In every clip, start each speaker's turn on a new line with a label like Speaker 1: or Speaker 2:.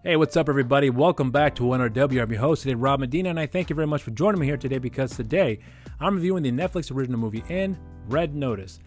Speaker 1: Hey, what's up, everybody? Welcome back to NRW. I'm your host today, Rob Medina, and I thank you very much for joining me here today because today I'm reviewing the Netflix original movie In Red Notice.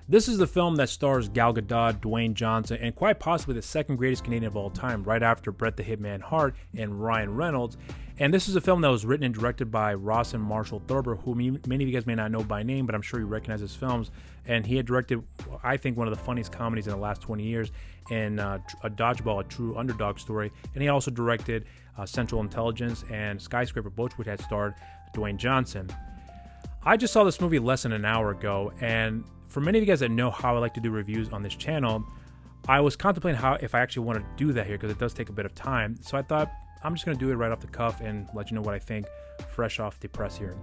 Speaker 1: This is the film that stars Gal Gadot, Dwayne Johnson, and quite possibly the second greatest Canadian of all time, right after Bret the Hitman Hart and Ryan Reynolds. And this is a film that was written and directed by Ross and Marshall Thurber, who many of you guys may not know by name, but I'm sure you recognize his films. And he had directed, I think, one of the funniest comedies in the last 20 years in A Dodgeball, a true underdog story. And he also directed Central Intelligence and Skyscraper, both which had starred Dwayne Johnson. I just saw this movie less than an hour ago, and for many of you guys that know how I like to do reviews on this channel, I was contemplating if I actually want to do that here because it does take a bit of time. So I thought I'm just going to do it right off the cuff and let you know what I think fresh off the press here.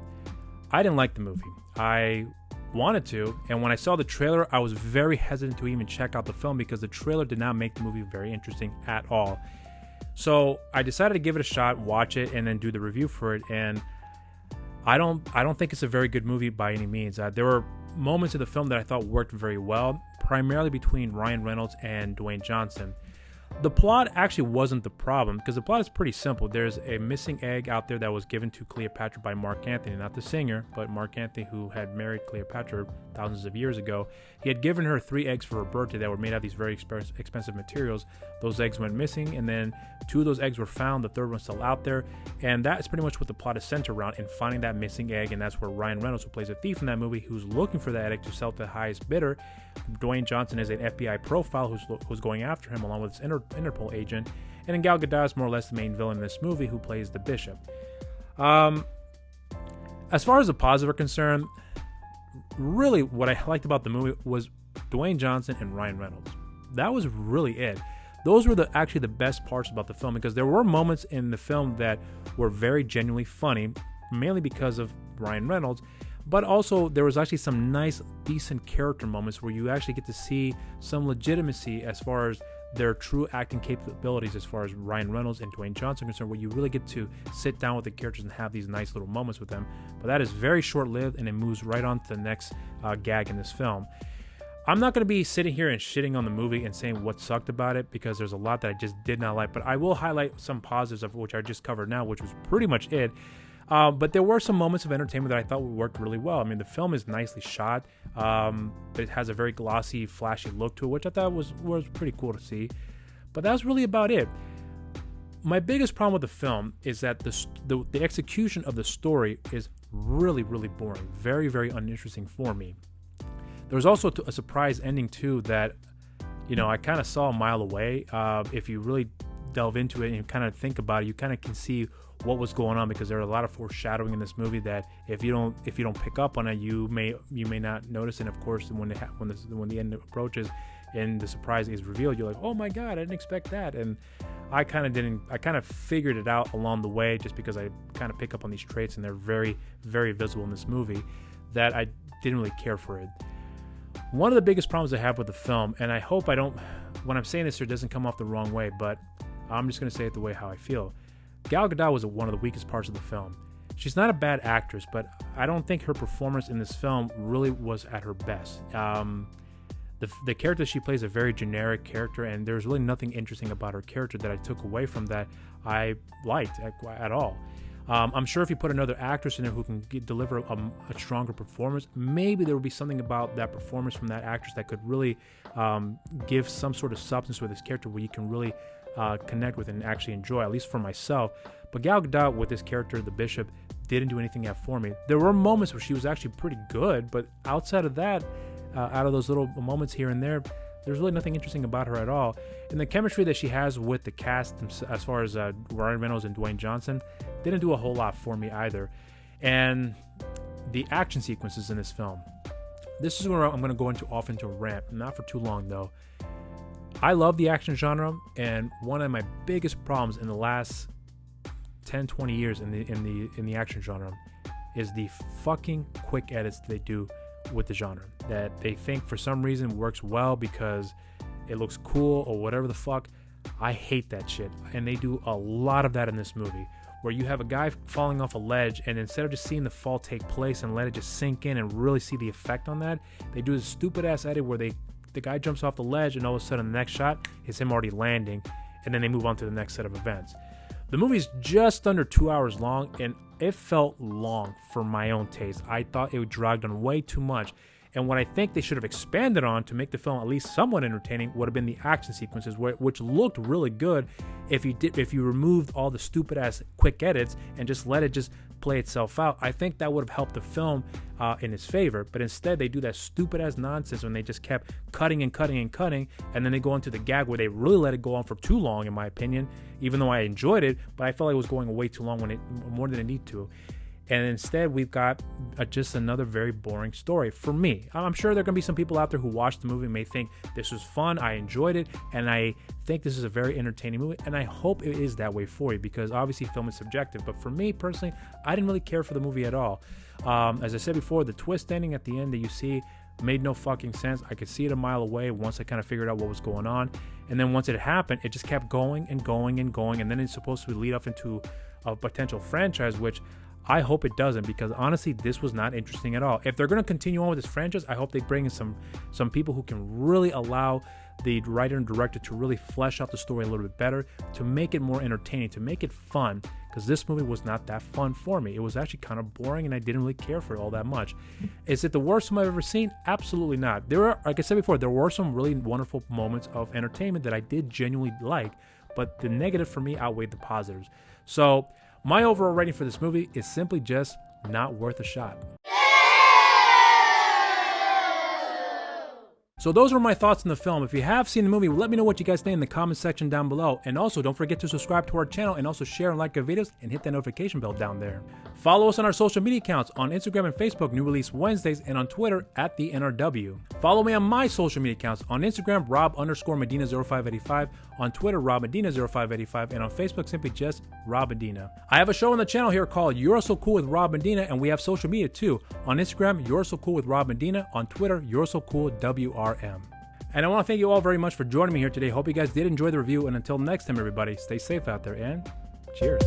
Speaker 1: I didn't like the movie. I wanted to, and when I saw the trailer, I was very hesitant to even check out the film because the trailer did not make the movie very interesting at all. So I decided to give it a shot, watch it, and then do the review for it. And I don't think it's a very good movie by any means. There were moments of the film that I thought worked very well, primarily between Ryan Reynolds and Dwayne Johnson. The plot actually wasn't the problem because the plot is pretty simple. There's a missing egg out there that was given to Cleopatra by Mark Antony, not the singer, but Mark Antony, who had married Cleopatra thousands of years ago. He had given her 3 eggs for her birthday that were made out of these very expensive materials. Those eggs went missing, and then 2 of those eggs were found. The third one's still out there, and that is pretty much what the plot is centered around, in finding that missing egg. And that's where Ryan Reynolds, who plays a thief in that movie, who's looking for that egg to sell to the highest bidder. Dwayne Johnson is an FBI profile who's going after him along with his Interpol agent, and then Gal Gadot is more or less the main villain in this movie, who plays the bishop. As far as the positives are concerned, really what I liked about the movie was Dwayne Johnson and Ryan Reynolds. That was really it. Those were actually the best parts about the film, because there were moments in the film that were very genuinely funny, mainly because of Ryan Reynolds, but also there was actually some nice, decent character moments where you actually get to see some legitimacy as far as their true acting capabilities, as far as Ryan Reynolds and Dwayne Johnson are concerned, where you really get to sit down with the characters and have these nice little moments with them. But that is very short-lived, and it moves right on to the next gag in this film. I'm not going to be sitting here and shitting on the movie and saying what sucked about it, because there's a lot that I just did not like, but I will highlight some positives of which I just covered now, which was pretty much it. But there were some moments of entertainment that I thought worked really well. I mean, the film is nicely shot. It has a very glossy, flashy look to it, which I thought was pretty cool to see. But that's really about it. My biggest problem with the film is that the execution of the story is really, really boring. Very, very uninteresting for me. There was also a surprise ending, too, that, I kind of saw a mile away. If you really delve into it and you kind of think about it, you kind of can see what was going on, because there are a lot of foreshadowing in this movie that if you don't pick up on it, you may not notice. And of course, when the end approaches and the surprise is revealed, you're like, oh my god, I didn't expect that. And I kind of figured it out along the way, just because I kind of pick up on these traits, and they're very, very visible in this movie, that I didn't really care for it. One of the biggest problems I have with the film, and I hope when I'm saying this, it doesn't come off the wrong way, but I'm just going to say it the way how I feel. Gal Gadot was one of the weakest parts of the film. She's not a bad actress, but I don't think her performance in this film really was at her best. The character she plays is a very generic character, and there's really nothing interesting about her character that I took away from that I liked at all. I'm sure if you put another actress in there who can deliver a stronger performance, maybe there will be something about that performance from that actress that could really give some sort of substance with this character where you can really connect with and actually enjoy, at least for myself. But Gal Gadot with this character, the bishop, didn't do anything yet for me. There were moments where she was actually pretty good, but outside of that, out of those little moments here and there, there's really nothing interesting about her at all. And the chemistry that she has with the cast, as far as Ryan Reynolds and Dwayne Johnson, didn't do a whole lot for me either. And the action sequences in this film, this is where I'm going to go off into a rant, not for too long though. I love the action genre, and one of my biggest problems in the last 10-20 years in the action genre is the fucking quick edits they do with the genre, that they think for some reason works well because it looks cool or whatever the fuck. I hate that shit, and they do a lot of that in this movie, where you have a guy falling off a ledge, and instead of just seeing the fall take place and let it just sink in and really see the effect on that, they do this stupid ass edit where the guy jumps off the ledge, and all of a sudden the next shot is him already landing, and then they move on to the next set of events. The movie's just under 2 hours long, and it felt long for my own taste. I thought it dragged on way too much. And what I think they should have expanded on to make the film at least somewhat entertaining would have been the action sequences, which looked really good if you removed all the stupid ass quick edits and just let it just play itself out. I think that would have helped the film in its favor. But instead, they do that stupid ass nonsense when they just kept cutting and cutting and cutting, and then they go into the gag where they really let it go on for too long, in my opinion. Even though I enjoyed it, but I felt like it was going way too long more than it needed to. And instead, we've got just another very boring story for me. I'm sure there are going to be some people out there who watch the movie and may think this was fun, I enjoyed it, and I think this is a very entertaining movie, and I hope it is that way for you, because obviously film is subjective. But for me personally, I didn't really care for the movie at all. As I said before, the twist ending at the end that you see made no fucking sense. I could see it a mile away once I kind of figured out what was going on. And then once it happened, it just kept going and going and going, and then it's supposed to lead up into a potential franchise, which I hope it doesn't, because honestly, this was not interesting at all. If they're going to continue on with this franchise, I hope they bring in some people who can really allow the writer and director to really flesh out the story a little bit better, to make it more entertaining, to make it fun, because this movie was not that fun for me. It was actually kind of boring, and I didn't really care for it all that much. Is it the worst film I've ever seen? Absolutely not. There are, like I said before, there were some really wonderful moments of entertainment that I did genuinely like, but the negative for me outweighed the positives. So my overall rating for this movie is simply just not worth a shot. So those were my thoughts on the film. If you have seen the movie, let me know what you guys think in the comment section down below. And also, don't forget to subscribe to our channel, and also share and like our videos, and hit that notification bell down there. Follow us on our social media accounts on Instagram and Facebook, New Release Wednesdays, and on Twitter at the NRW. Follow me on my social media accounts on Instagram, Rob_Medina0585, on Twitter, RobMedina0585, and on Facebook, simply just Rob Medina. I have a show on the channel here called You're So Cool with Rob Medina, and we have social media too. On Instagram, You're So Cool with Rob Medina. On Twitter, You're So Cool WRM. And I want to thank you all very much for joining me here today. Hope you guys did enjoy the review, and until next time, everybody, stay safe out there, and cheers.